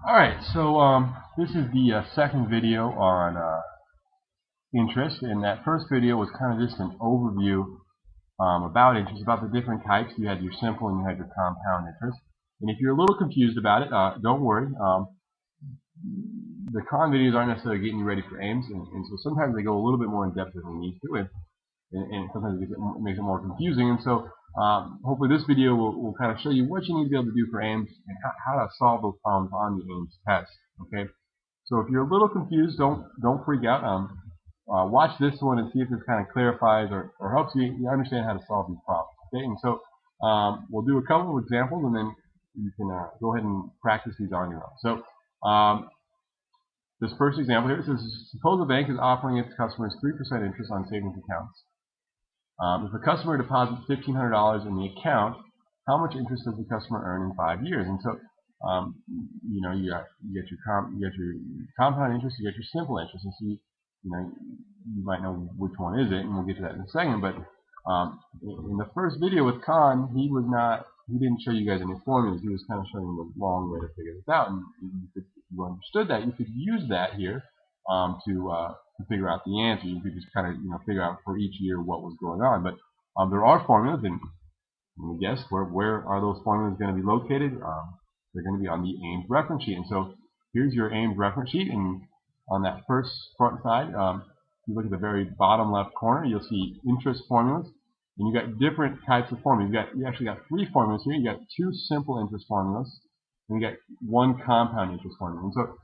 Alright, so this is the second video on interest, and that first video was kind of just an overview about interest, about the different types. You had your simple and you had your compound interest. And if you're a little confused about it, don't worry. The con videos aren't necessarily getting you ready for AIMS, and so sometimes they go a little bit more in depth than we need to, and sometimes it makes it more confusing. And so hopefully this video will kind of show you what you need to be able to do for AIMS and how to solve those problems on the AIMS test. Okay, so if you're a little confused, don't freak out. Watch this one and see if this kind of clarifies or helps you understand how to solve these problems. Okay, and so we'll do a couple of examples and then you can go ahead and practice these on your own. So this first example here, it says, suppose a bank is offering its customers 3% interest on savings accounts. If a customer deposits $1,500 in the account, how much interest does the customer earn in 5 years? And so, you know, you get your compound interest, you get your simple interest, and so you might know which one is it, and we'll get to that in a second. But in the first video with Khan, he didn't show you guys any formulas. He was kind of showing you the long way to figure this out, and if you understood that, you could use that here to figure out the answer. You could just kind of figure out for each year what was going on. But there are formulas, and let me guess, where are those formulas going to be located? They're going to be on the AIMS reference sheet. And so here's your AIMS reference sheet, and on that first front side, if you look at the very bottom left corner, you'll see interest formulas, and you got different types of formulas. You actually got 3 formulas here. You got 2 simple interest formulas, and you got 1 compound interest formula. And so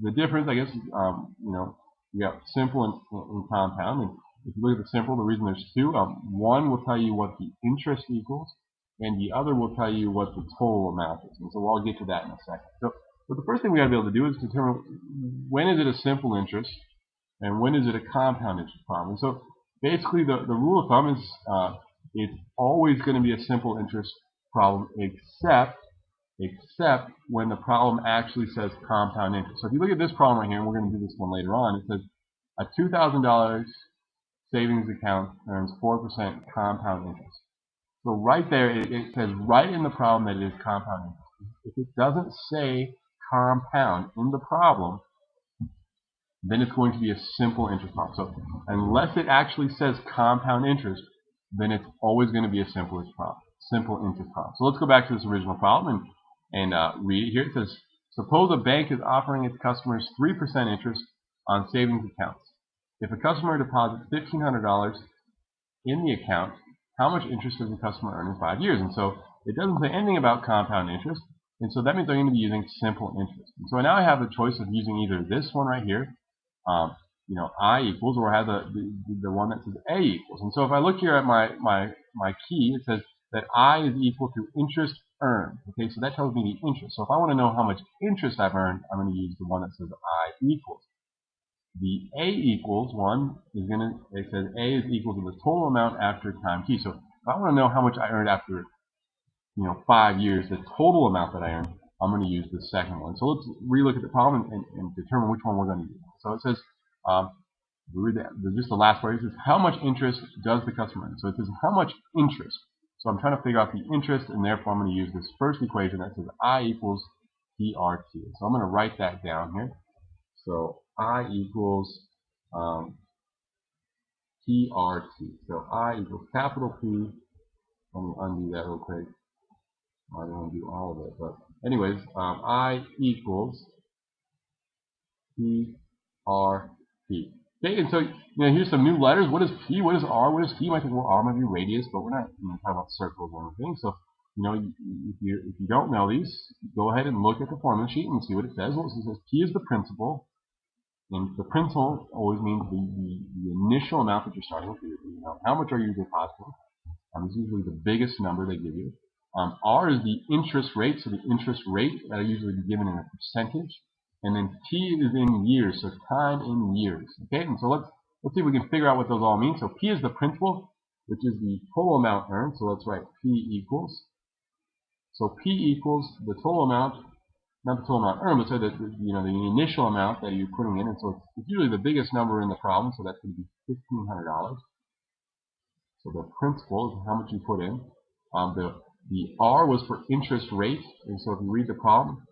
the difference, I guess, you got simple and compound. And if you look at the simple, the reason there's 2, one will tell you what the interest equals, and the other will tell you what the total amount is. And so we'll get to that in a second. So, but the first thing we got to be able to do is determine when is it a simple interest and when is it a compound interest problem. And so basically the rule of thumb is it's always going to be a simple interest problem except when the problem actually says compound interest. So if you look at this problem right here, and we're going to do this one later on, it says a $2,000 savings account earns 4% compound interest. So right there, it says right in the problem that it is compound interest. If it doesn't say compound in the problem, then it's going to be a simple interest problem. So unless it actually says compound interest, then it's always going to be a simple interest problem. So let's go back to this original problem and read it here. It says, suppose a bank is offering its customers 3% interest on savings accounts. If a customer deposits $1,500 in the account, how much interest does the customer earn in 5 years? And so it doesn't say anything about compound interest, and so that means I'm going to be using simple interest. And so now I have a choice of using either this one right here, I equals, or I have the one that says A equals. And so if I look here at my key, it says that I is equal to interest earned. Okay, so that tells me the interest. So if I want to know how much interest I've earned, I'm going to use the one that says I equals. The A equals one is it says A is equal to the total amount after time t. So if I want to know how much I earned after 5 years, the total amount that I earned, I'm going to use the second one. So let's relook at the problem and determine which one we're going to use. So it says, we read just the last part. It says, how much interest does the customer earn? So it says, how much interest? So I'm trying to figure out the interest, and therefore I'm going to use this first equation that says I equals PRT. So I'm going to write that down here. So I equals PRT. So I equals capital P. Let me undo that real quick. I don't want to do all of it, but anyways, I equals PRT. Okay, and so here's some new letters. What is P? What is R? What is T? You might think, well, R might be radius, but we're not talking about circles or anything. So if you don't know these, go ahead and look at the formula sheet and see what it says. Well, it says P is the principal, and the principal always means the initial amount that you're starting with. How much are you depositing? It's usually the biggest number they give you. R is the interest rate, so the interest rate that will usually be given in a percentage. And then T is in years, so time in years. Okay, and so let's see if we can figure out what those all mean. So P is the principal, which is the total amount earned. So let's write P equals. So P equals the total amount, not the total amount earned, but so that the initial amount that you're putting in. And so it's usually the biggest number in the problem, so that's going to be $1,500. So the principal is how much you put in. The R was for interest rate, and so if you read the problem,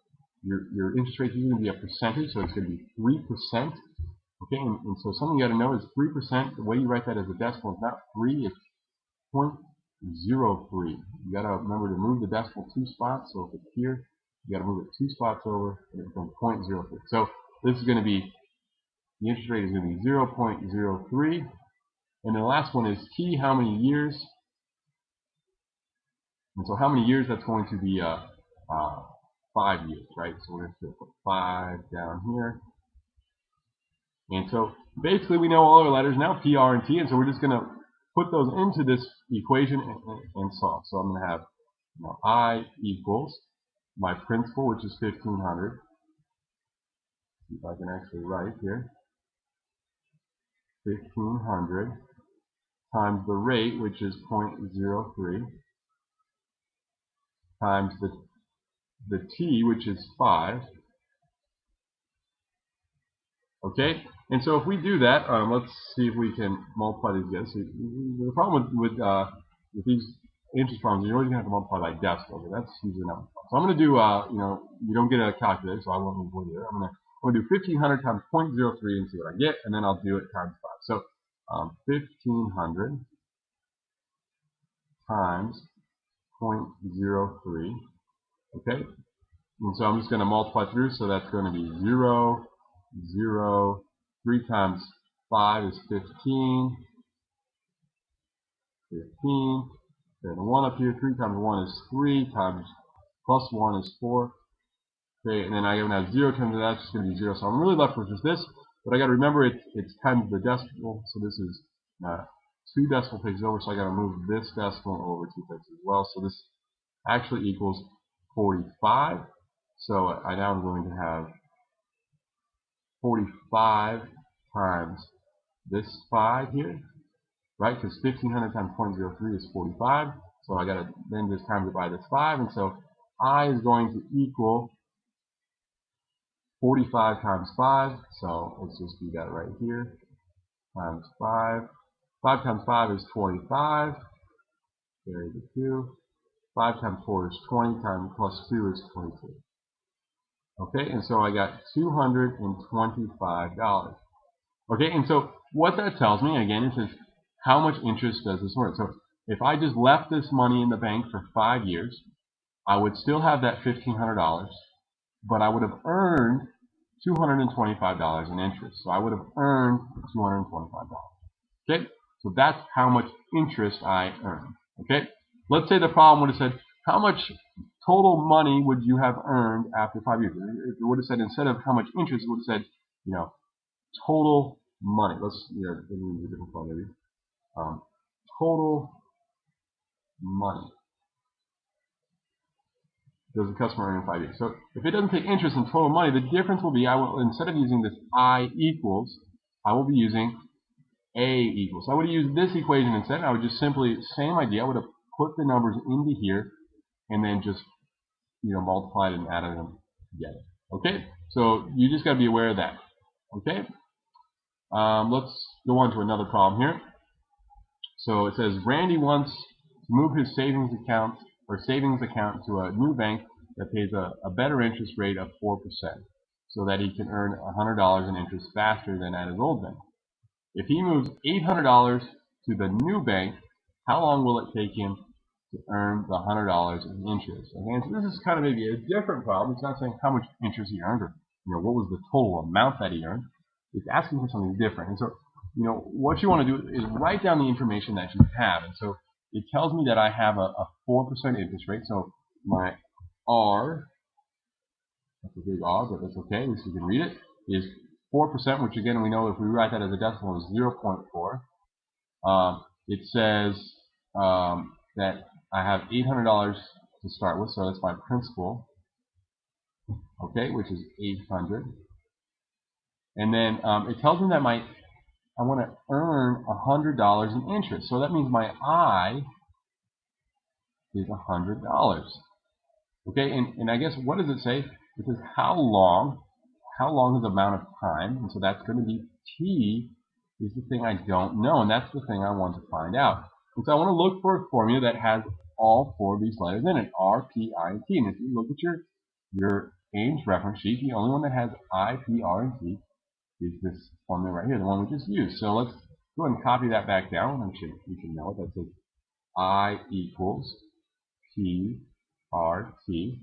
your interest rate is going to be a percentage, so it's going to be 3%. Okay, and so something you got to know is 3%. The way you write that as a decimal is not 3, it's 0.03. You got to remember to move the decimal 2 spots. So if it's here, you got to move it 2 spots over, and it becomes 0.03. So this is going to be, the interest rate is going to be 0.03. And the last one is T, how many years? And so how many years, that's going to be 5 years, right? So we're going to put 5 down here. And so basically we know all our letters now, P, R, and T, and so we're just going to put those into this equation and solve. So I'm going to have, I equals my principal, which is 1,500. See if I can actually write here. 1,500 times the rate, which is 0.03, times the T, which is 5. Okay, and so if we do that, let's see if we can multiply these together. So the problem with these interest problems, you're always going to have to multiply by decimals, and that's usually not. So I'm going to do, you don't get a calculator, so I won't move with it. I'm going to do 1,500 times 0.03 and see what I get, and then I'll do it times 5. So 1,500 times 0.03. Okay, and so I'm just going to multiply through, so that's going to be 0, 0, 3 times 5 is 15, 15, then 1 up here, 3 times 1 is 3, times plus 1 is 4, okay, and then I'm going to have 0 times that's just going to be 0, so I'm really left with just this, but I got to remember it's times the decimal, so this is 2 decimal places over, so I got to move this decimal over 2 places as well, so this actually equals 45, so I now am going to have 45 times this 5 here, right? Because 1,500 times 0.03 is 45. So I got to then just times it by this 5. And so I is going to equal 45 times 5. So let's just do that right here. Times 5. 5 times 5 is 25. Carry the 2. 5 times 4 is 20. Times plus 2 is 22. Okay, and so I got $225. Okay, and so what that tells me, again, it says how much interest does this work? So if I just left this money in the bank for 5 years, I would still have that $1,500, but I would have earned $225 in interest. So I would have earned $225. Okay, so that's how much interest I earned. Okay, let's say the problem would have said, how much total money would you have earned after 5 years? It would have said, instead of how much interest, it would have said, total money. Let's use a different form maybe. Total money does the customer earn in 5 years? So if it doesn't take interest in total money, the difference will be, instead of using this I equals, I will be using A equals. So I would have used this equation instead. I would just simply, same idea, I would have put the numbers into here and then just multiplied and added them together. Okay, so you just got to be aware of that. Okay, let's go on to another problem here. So it says Randy wants to move his savings account to a new bank that pays a better interest rate of 4%, so that he can earn $100 in interest faster than at his old bank. If he moves $800 to the new bank, how long will it take him to earn the $100 in interest? Okay, so this is kind of maybe a different problem. It's not saying how much interest he earned or what was the total amount that he earned. It's asking for something different. And so what you want to do is write down the information that you have. And so it tells me that I have a 4% interest rate. So my R, that's a big R, but that's okay, at least you can read it, is 4%, which again we know if we write that as a decimal is 0.4. It says that I have $800 to start with, so that's my principal, okay, which is 800. And then it tells me that I want to earn $100 in interest. So that means my I is $100. Okay, and I guess what does it say? It says how long is the amount of time, and so that's going to be T is the thing I don't know, and that's the thing I want to find out. And so I want to look for a formula that has all 4 of these letters in it, R, P, I, and T. And if you look at your Ames reference sheet, the only one that has I, P, R, and T is this formula right here, the one we just used. So let's go ahead and copy that back down. We should know it. That says I equals P, R, T.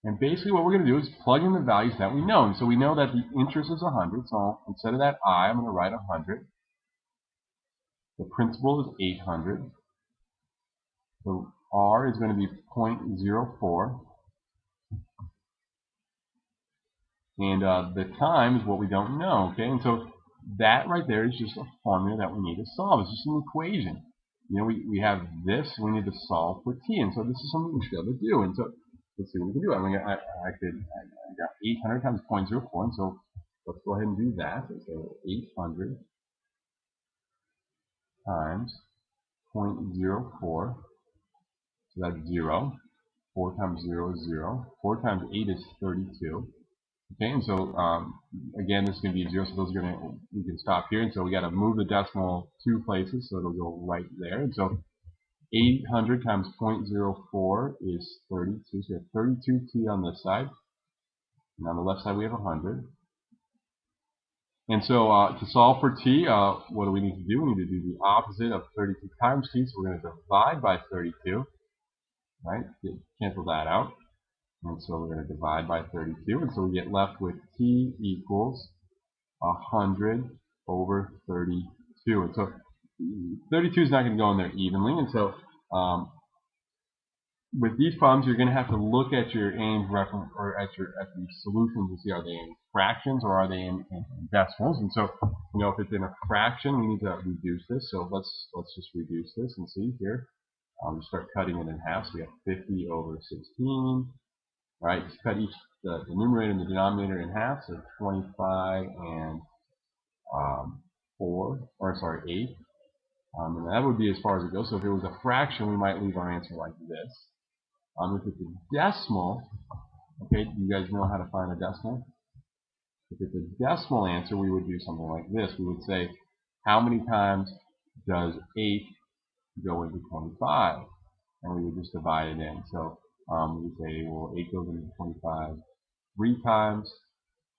And basically what we're going to do is plug in the values that we know. And so we know that the interest is 100. So instead of that I, I'm going to write 100. The principal is 800. The R is going to be 0.04. And the time is what we don't know. Okay, and so that right there is just a formula that we need to solve. It's just an equation. You know, we have this, we need to solve for t, and so this is something we should be able to do. And so let's see what we can do. I got 800 times 0.04, and so let's go ahead and do that. So 800 times 0.04, so that's 0. 4 times 0 is 0. 4 times 8 is 32. Okay, and so again, this is going to be 0, so those are going to, we can stop here, and so we got to move the decimal 2 places, so it'll go right there. And so 800 times 0.04 is 32, so we have 32t on this side, and on the left side we have 100. And so to solve for t, what do we need to do? We need to do the opposite of 32 times t, so we're going to divide by 32, right? Cancel that out. And so we're going to divide by 32, and so we get left with t equals 100 over 32. And so 32 is not going to go in there evenly, and so with these problems, you're going to have to look at your Ames reference or at the solutions to see, are they in fractions or are they in decimals. And so, you know, if it's in a fraction, we need to reduce this. So let's just reduce this and see here. We start cutting it in half. So we have 50 over 16. All right, just cut each the numerator and the denominator in half, so 25 and 8. And that would be as far as it goes. So if it was a fraction, we might leave our answer like this. If it's a decimal, okay, do you guys know how to find a decimal? If it's a decimal answer, we would do something like this. We would say, how many times does 8 go into 25? And we would just divide it in. So we would say, well, 8 goes into 25 3 times.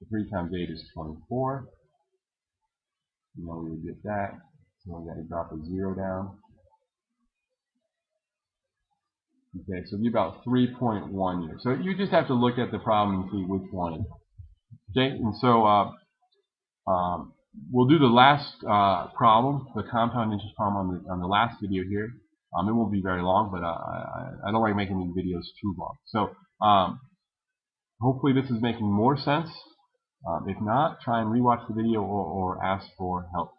3 times 8 is 24. You know, we would get that. So we got to drop a 0 down. Okay, so it'd be about 3.1 years. So you just have to look at the problem and see which one it is. Okay, and so we'll do the last problem, the compound interest problem, on the last video here. It won't be very long, but I don't like making these videos too long. So hopefully this is making more sense. If not, try and rewatch the video or ask for help.